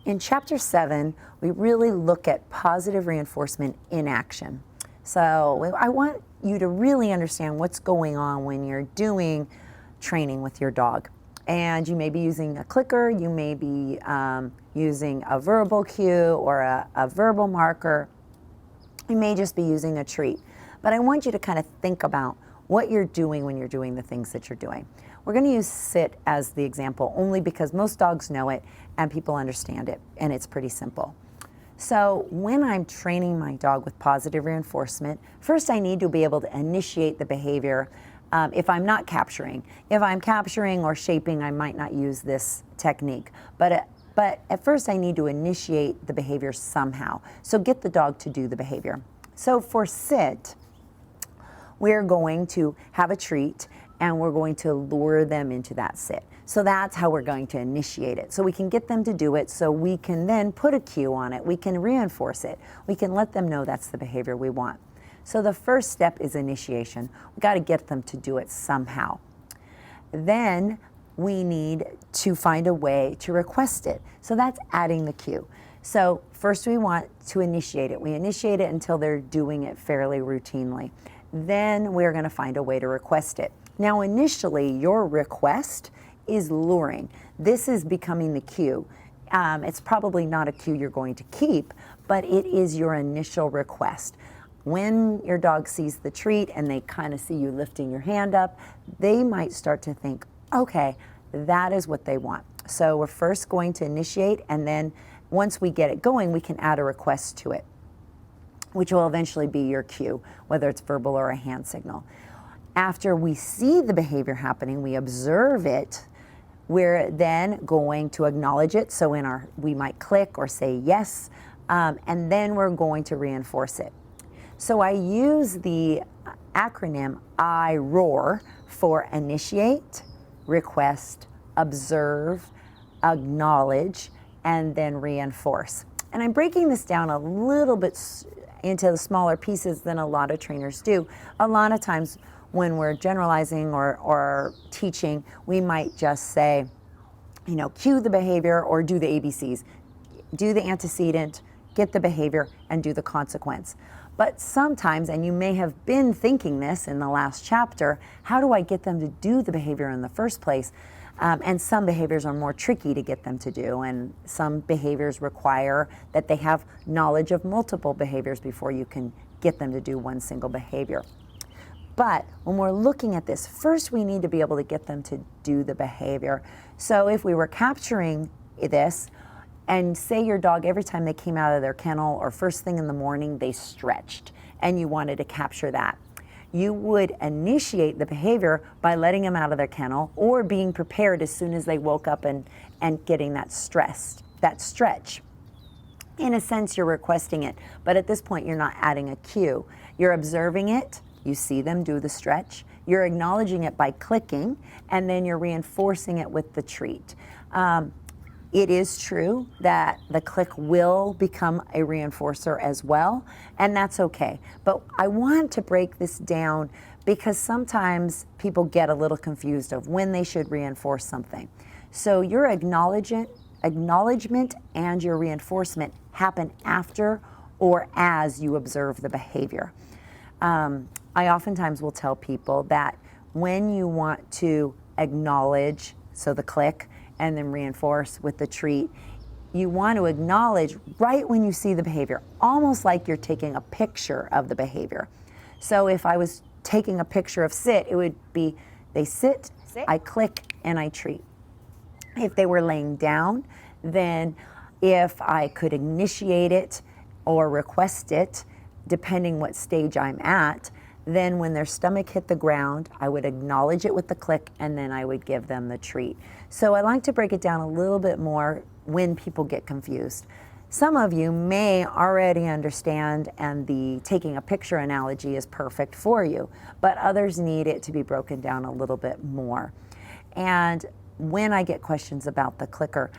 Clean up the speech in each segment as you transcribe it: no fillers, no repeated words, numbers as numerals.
In Chapter 7, we really look at positive reinforcement in action. So I want you to really understand what's going on when you're doing training with your dog. And you may be using a clicker, you may be using a verbal cue or a verbal marker. You may just be using a treat. But I want you to kind of think about what you're doing when you're doing the things that you're doing. We're going to use sit as the example only because most dogs know it and people understand it, and it's pretty simple. So when I'm training my dog with positive reinforcement, first I need to be able to initiate the behavior if I'm not capturing. If I'm capturing or shaping, I might not use this technique. But at first I need to initiate the behavior somehow. So get the dog to do the behavior. So for sit, we're going to have a treat and we're going to lure them into that sit. So that's how we're going to initiate it. So we can get them to do it so we can then put a cue on it. We can reinforce it. We can let them know that's the behavior we want. So the first step is initiation. We got to get them to do it somehow. Then we need to find a way to request it. So that's adding the cue. So first we want to initiate it. We initiate it until they're doing it fairly routinely. Then we're going to find a way to request it. Now initially your request is luring. This is becoming the cue. It's probably not a cue you're going to keep, but it is your initial request. When your dog sees the treat and they kind of see you lifting your hand up, they might start to think, okay, that is what they want. So we're first going to initiate, and then once we get it going, we can add a request to it, which will eventually be your cue, whether it's verbal or a hand signal. After we see the behavior happening, we observe it, we're then going to acknowledge it. So we might click or say yes, and then we're going to reinforce it. So I use the acronym IROAR for initiate, request, observe, acknowledge, and then reinforce. And I'm breaking this down a little bit into the smaller pieces than a lot of trainers do. A lot of times when we're generalizing or teaching, we might just say, cue the behavior or do the ABCs. Do the antecedent, get the behavior, and do the consequence. But sometimes, and you may have been thinking this in the last chapter, how do I get them to do the behavior in the first place? And some behaviors are more tricky to get them to do, and some behaviors require that they have knowledge of multiple behaviors before you can get them to do one single behavior. But when we're looking at this, first we need to be able to get them to do the behavior. So if we were capturing this, and say your dog, every time they came out of their kennel or first thing in the morning, they stretched, and you wanted to capture that, you would initiate the behavior by letting them out of their kennel or being prepared as soon as they woke up and getting that stretch. In a sense, you're requesting it, but at this point, you're not adding a cue. You're observing it, you see them do the stretch, you're acknowledging it by clicking, and then you're reinforcing it with the treat. It is true that the click will become a reinforcer as well, and that's okay. But I want to break this down because sometimes people get a little confused of when they should reinforce something. So your acknowledgement and your reinforcement happen after or as you observe the behavior. I oftentimes will tell people that when you want to acknowledge, so the click, and then reinforce with the treat, you want to acknowledge right when you see the behavior, almost like you're taking a picture of the behavior. So if I was taking a picture of sit, it would be they sit, I click, and I treat. If they were laying down, then if I could initiate it or request it, depending what stage I'm at, then when their stomach hit the ground, I would acknowledge it with the click, and then I would give them the treat. So I like to break it down a little bit more when people get confused. Some of you may already understand, and the taking a picture analogy is perfect for you, but others need it to be broken down a little bit more. And when I get questions about the clicker,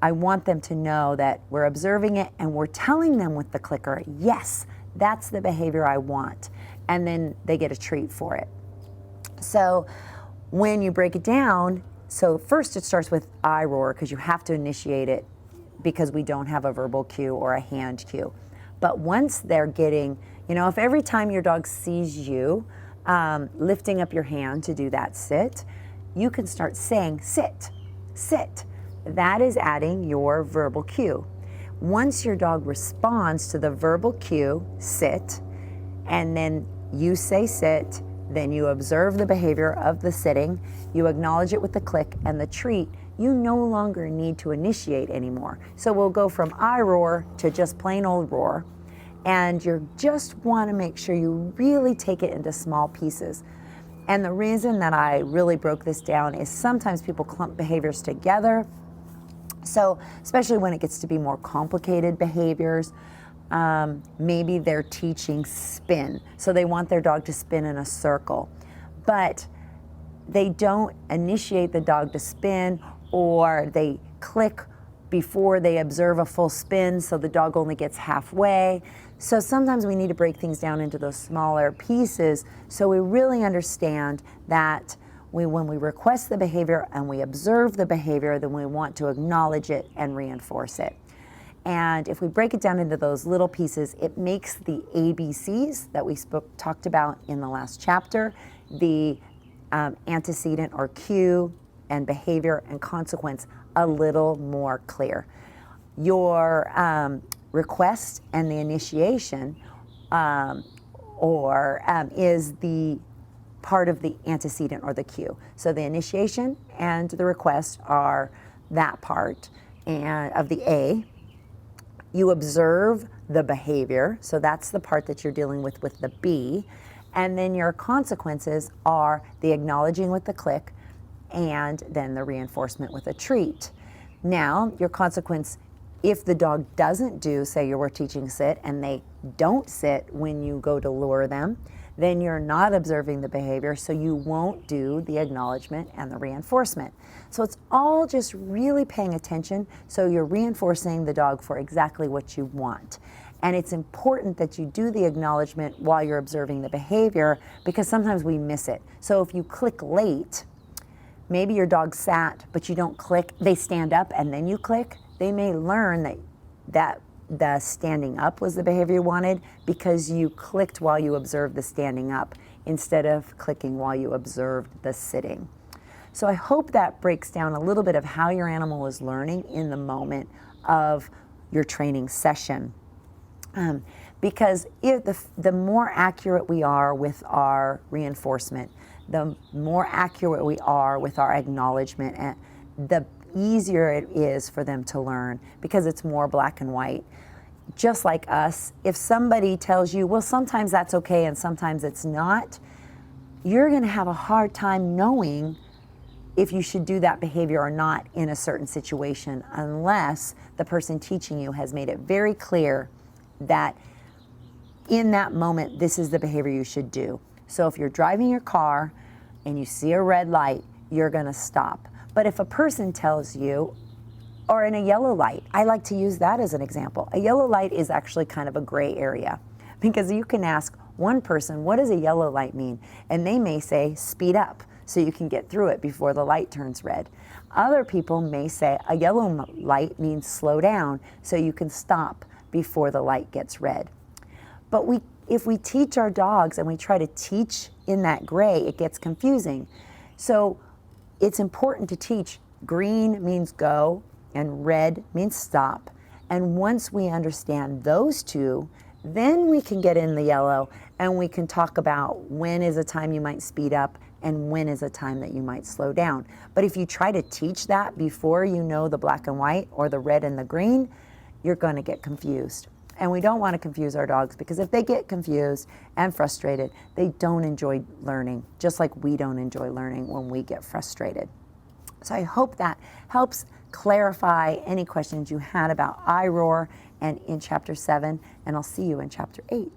I want them to know that we're observing it and we're telling them with the clicker, yes, that's the behavior I want. And then they get a treat for it. So when you break it down, so first it starts with I roar because you have to initiate it because we don't have a verbal cue or a hand cue. But once they're getting, if every time your dog sees you lifting up your hand to do that sit, you can start saying sit, sit. That is adding your verbal cue. Once your dog responds to the verbal cue, sit, and then you say sit, then you observe the behavior of the sitting, you acknowledge it with the click and the treat, you no longer need to initiate anymore. So we'll go from I roar to just plain old roar, and you just want to make sure you really take it into small pieces. And the reason that I really broke this down is sometimes people clump behaviors together. So especially when it gets to be more complicated behaviors, maybe they're teaching spin. So they want their dog to spin in a circle, but they don't initiate the dog to spin, or they click before they observe a full spin, so the dog only gets halfway. So sometimes we need to break things down into those smaller pieces so we really understand that when we request the behavior and we observe the behavior, then we want to acknowledge it and reinforce it. And if we break it down into those little pieces, it makes the ABCs that we talked about in the last chapter, the antecedent or cue and behavior and consequence, a little more clear. Your request and the initiation is the part of the antecedent or the cue. So the initiation and the request are that part and of the A. You observe the behavior, so that's the part that you're dealing with the B. And then your consequences are the acknowledging with the click and then the reinforcement with a treat. Now, your consequence, if the dog doesn't do, say you were teaching sit and they don't sit when you go to lure them, then you're not observing the behavior, so you won't do the acknowledgement and the reinforcement. So it's all just really paying attention, so you're reinforcing the dog for exactly what you want. And it's important that you do the acknowledgement while you're observing the behavior, because sometimes we miss it. So if you click late, maybe your dog sat, but you don't click, they stand up and then you click, they may learn that the standing up was the behavior you wanted because you clicked while you observed the standing up instead of clicking while you observed the sitting. So I hope that breaks down a little bit of how your animal is learning in the moment of your training session. Because the more accurate we are with our reinforcement, the more accurate we are with our acknowledgement, and the easier it is for them to learn because it's more black and white. Just like us, if somebody tells you, well, sometimes that's okay and sometimes it's not, you're going to have a hard time knowing if you should do that behavior or not in a certain situation unless the person teaching you has made it very clear that in that moment, this is the behavior you should do. So if you're driving your car and you see a red light, you're going to stop. But if a person tells you, or in a yellow light, I like to use that as an example. A yellow light is actually kind of a gray area because you can ask one person, what does a yellow light mean? And they may say, speed up so you can get through it before the light turns red. Other people may say a yellow light means slow down so you can stop before the light gets red. But if we teach our dogs and we try to teach in that gray, it gets confusing. So it's important to teach green means go and red means stop. And once we understand those two, then we can get in the yellow and we can talk about when is a time you might speed up and when is a time that you might slow down. But if you try to teach that before you know the black and white or the red and the green, you're going to get confused. And we don't want to confuse our dogs because if they get confused and frustrated, they don't enjoy learning, just like we don't enjoy learning when we get frustrated. So I hope that helps clarify any questions you had about I roar and in chapter 7, and I'll see you in chapter 8.